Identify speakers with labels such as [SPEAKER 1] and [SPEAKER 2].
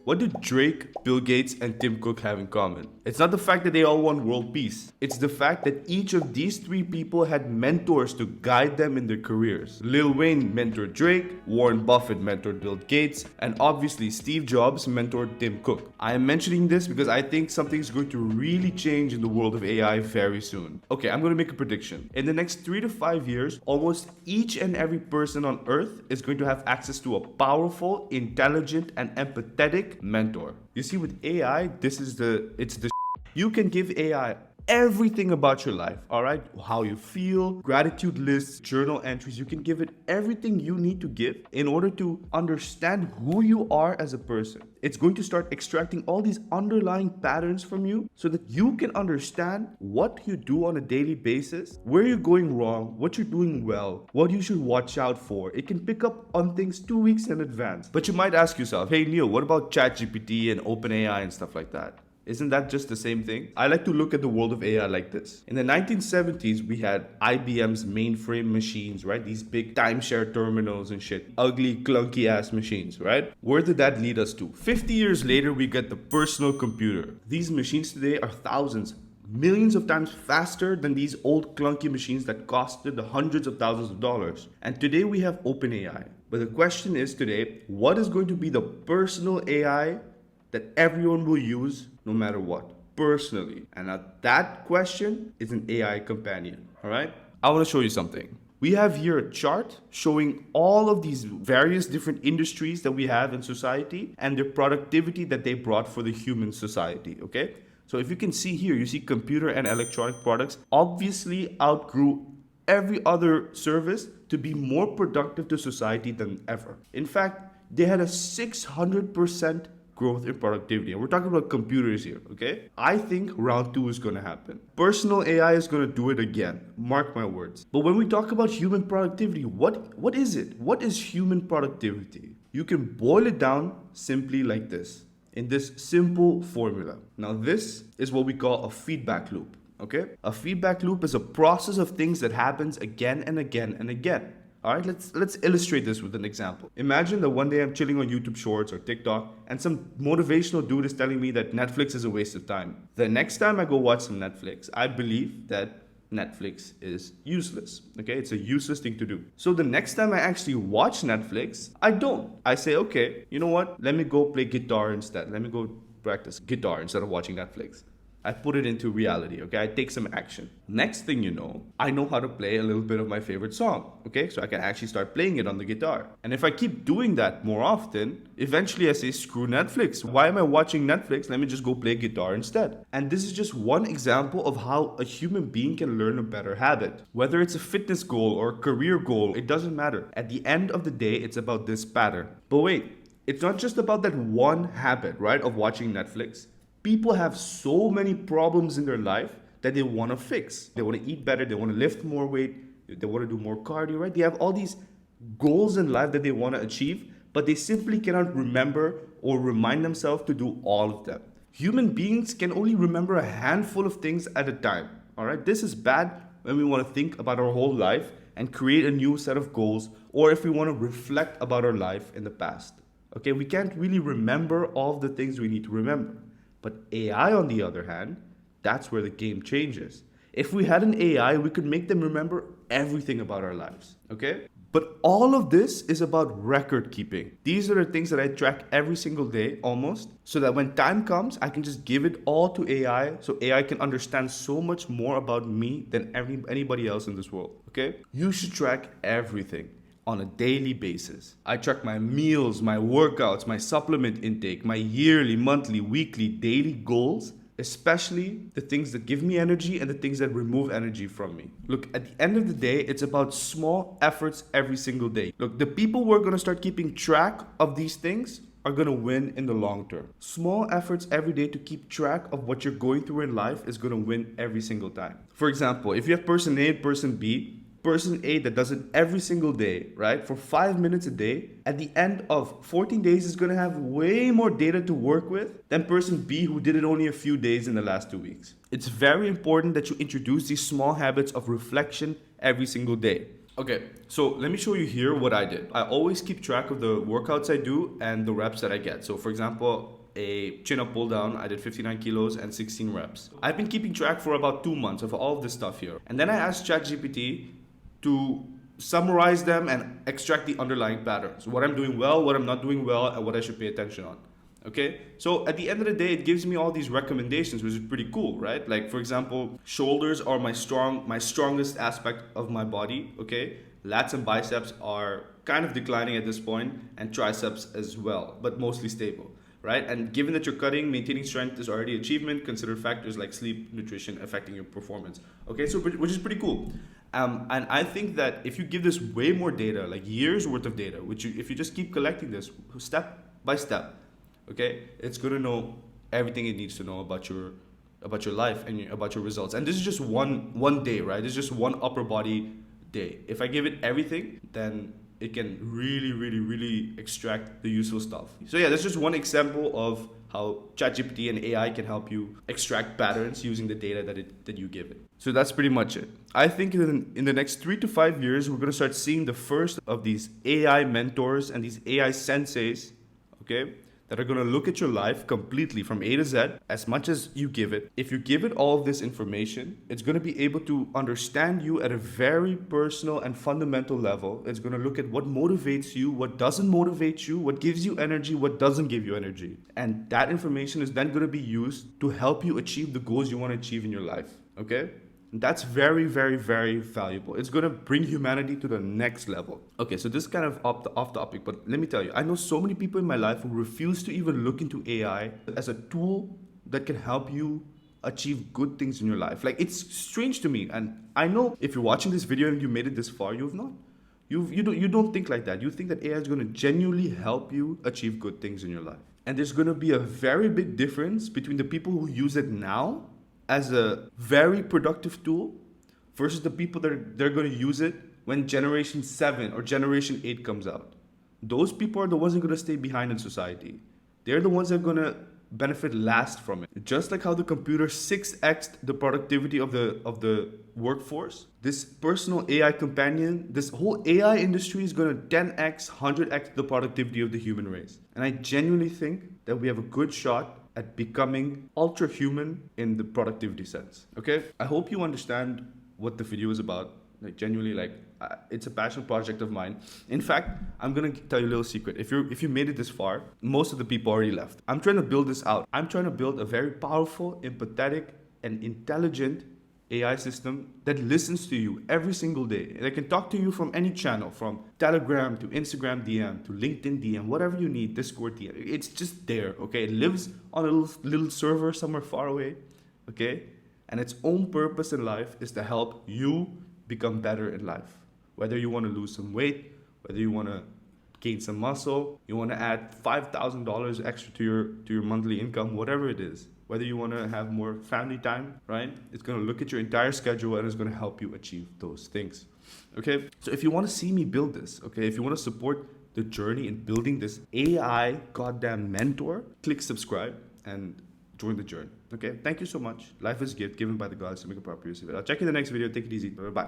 [SPEAKER 1] What do Drake, Bill Gates, and Tim Cook have in common? It's not the fact that they all want world peace. It's the fact that each of these three people had mentors to guide them in their careers. Lil Wayne mentored Drake, Warren Buffett mentored Bill Gates, and obviously Steve Jobs mentored Tim Cook. I am mentioning this because I think something's going to really change in the world of AI very soon. Okay, I'm going to make a prediction. In the next 3 to 5 years, almost each and every person on earth is going to have access to a powerful, intelligent, and empathetic mentor. You see, with AI, it's the you can give AI everything about your life, all right? How you feel, gratitude lists, journal entries. You can give it everything you need to give in order to understand who you are as a person. It's going to start extracting all these underlying patterns from you so that you can understand what you do on a daily basis, where you're going wrong, what you're doing well, what you should watch out for. It can pick up on things 2 weeks in advance. But you might ask yourself, hey Neil, what about ChatGPT and OpenAI and stuff like that? Isn't that just the same thing? I like to look at the world of AI like this. In the 1970s, we had IBM's mainframe machines, right? These big timeshare terminals and shit. Ugly, clunky ass machines, right? Where did that lead us to? 50 years later, we get the personal computer. These machines today are thousands, millions of times faster than these old clunky machines that costed the hundreds of thousands of dollars. And today we have OpenAI. But the question is today, what is going to be the personal AI that everyone will use no matter what, personally? And now that question is an AI companion, all right? I want to show you something. We have here a chart showing all of these various different industries that we have in society and their productivity that they brought for the human society, okay? So if you can see here, you see computer and electronic products obviously outgrew every other service to be more productive to society than ever. In fact, they had a 600% growth in productivity. And we're talking about computers here, okay? I think round 2 is going to happen. Personal AI is going to do it again. Mark my words. But when we talk about human productivity, what is it? What is human productivity? You can boil it down simply like this, in this simple formula. Now, this is what we call a feedback loop, okay? A feedback loop is a process of things that happens again and again and again. All right, let's illustrate this with an example. Imagine that one day I'm chilling on YouTube Shorts or TikTok and some motivational dude is telling me that Netflix is a waste of time. The next time I go watch some Netflix, I believe that Netflix is useless. Okay, it's a useless thing to do. So the next time I actually watch Netflix, I don't. I say, okay, you know what? Let me go play guitar instead. Let me go practice guitar instead of watching Netflix. I put it into reality, okay? I take some action. Next thing you know, I know how to play a little bit of my favorite song, okay? So I can actually start playing it on the guitar. And if I keep doing that more often, eventually I say, screw Netflix. Why am I watching Netflix? Let me just go play guitar instead. And this is just one example of how a human being can learn a better habit. Whether it's a fitness goal or a career goal, it doesn't matter. At the end of the day, it's about this pattern. But wait, it's not just about that one habit, right, of watching Netflix. People have so many problems in their life that they want to fix. They want to eat better. They want to lift more weight. They want to do more cardio, right? They have all these goals in life that they want to achieve, but they simply cannot remember or remind themselves to do all of them. Human beings can only remember a handful of things at a time, all right? This is bad when we want to think about our whole life and create a new set of goals, or if we want to reflect about our life in the past. Okay, we can't really remember all of the things we need to remember. But AI, on the other hand, that's where the game changes. If we had an AI, we could make them remember everything about our lives, okay? But all of this is about record keeping. These are the things that I track every single day, almost, so that when time comes, I can just give it all to AI, so AI can understand so much more about me than anybody else in this world, okay? You should track everything on a daily basis. I track my meals, my workouts, my supplement intake, my yearly, monthly, weekly, daily goals, especially the things that give me energy and the things that remove energy from me. Look, at the end of the day, it's about small efforts every single day. Look, the people who are gonna start keeping track of these things are gonna win in the long term. Small efforts every day to keep track of what you're going through in life is gonna win every single time. For example, if you have person A and person B, person A that does it every single day, right, for 5 minutes a day, at the end of 14 days is going to have way more data to work with than person B who did it only a few days in the last 2 weeks. It's very important that you introduce these small habits of reflection every single day. Okay, so let me show you here what I did. I always keep track of the workouts I do and the reps that I get. So for example, a chin-up pull down, I did 59 kilos and 16 reps. I've been keeping track for about 2 months of all of this stuff here. And then I asked ChatGPT to summarize them and extract the underlying patterns. What I'm doing well, what I'm not doing well, and what I should pay attention on. Okay, so at the end of the day, it gives me all these recommendations, which is pretty cool, right? Like for example, shoulders are my strongest aspect of my body. Okay, lats and biceps are kind of declining at this point, and triceps as well, but mostly stable, right? And given that you're cutting, maintaining strength is already achievement. Consider factors like sleep, nutrition affecting your performance. Okay, so which is pretty cool. And I think that if you give this way more data, like years worth of data, if you just keep collecting this step by step, okay, it's gonna know everything it needs to know about your life and about your results. And this is just one day, right? This is just one upper body day. If I give it everything, then it can really extract the useful stuff. So yeah, that's just one example of how ChatGPT and AI can help you extract patterns using the data that you give it. So that's pretty much it. I think in the next 3 to 5 years, we're gonna start seeing the first of these AI mentors and these AI senseis, okay, that are going to look at your life completely from A to Z as much as you give it. If you give it all of this information, it's going to be able to understand you at a very personal and fundamental level. It's going to look at what motivates you, what doesn't motivate you, what gives you energy, what doesn't give you energy. And that information is then going to be used to help you achieve the goals you want to achieve in your life. Okay? That's very valuable. It's going to bring humanity to the next level. Okay, so this is kind of off topic, but let me tell you, I know so many people in my life who refuse to even look into AI as a tool that can help you achieve good things in your life. Like, it's strange to me, and I know if you're watching this video and you made it this far, you have not. You don't think like that. You think that AI is going to genuinely help you achieve good things in your life. And there's going to be a very big difference between the people who use it now as a very productive tool versus the people that they're going to use it when generation 7 or generation 8 comes out. Those people are the ones that are going to stay behind in society. They're the ones that are going to benefit last from it. Just like how the computer 6x'd the productivity of the workforce, this personal AI companion, this whole AI industry is going to 10x, 100x the productivity of the human race. And I genuinely think that we have a good shot at becoming ultra human in the productivity sense. Okay, I hope you understand what the video is about. Like, genuinely, like, it's a passion project of mine. In fact, I'm gonna tell you a little secret. If you made it this far, most of the people already left. I'm trying to build this out. I'm trying to build a very powerful, empathetic, and intelligent AI system that listens to you every single day. And I can talk to you from any channel, from Telegram to Instagram DM to LinkedIn DM, whatever you need, Discord DM. It's just there, okay? It lives on a little server somewhere far away, okay? And its own purpose in life is to help you become better in life. Whether you want to lose some weight, whether you want to gain some muscle, you want to add $5,000 extra to your monthly income, whatever it is. Whether you want to have more family time, right? It's going to look at your entire schedule and it's going to help you achieve those things. Okay? So if you want to see me build this, okay? If you want to support the journey in building this AI goddamn mentor, click subscribe and join the journey. Okay? Thank you so much. Life is a gift given by the gods to make a proper use of it. I'll check you in the next video. Take it easy. Bye-bye.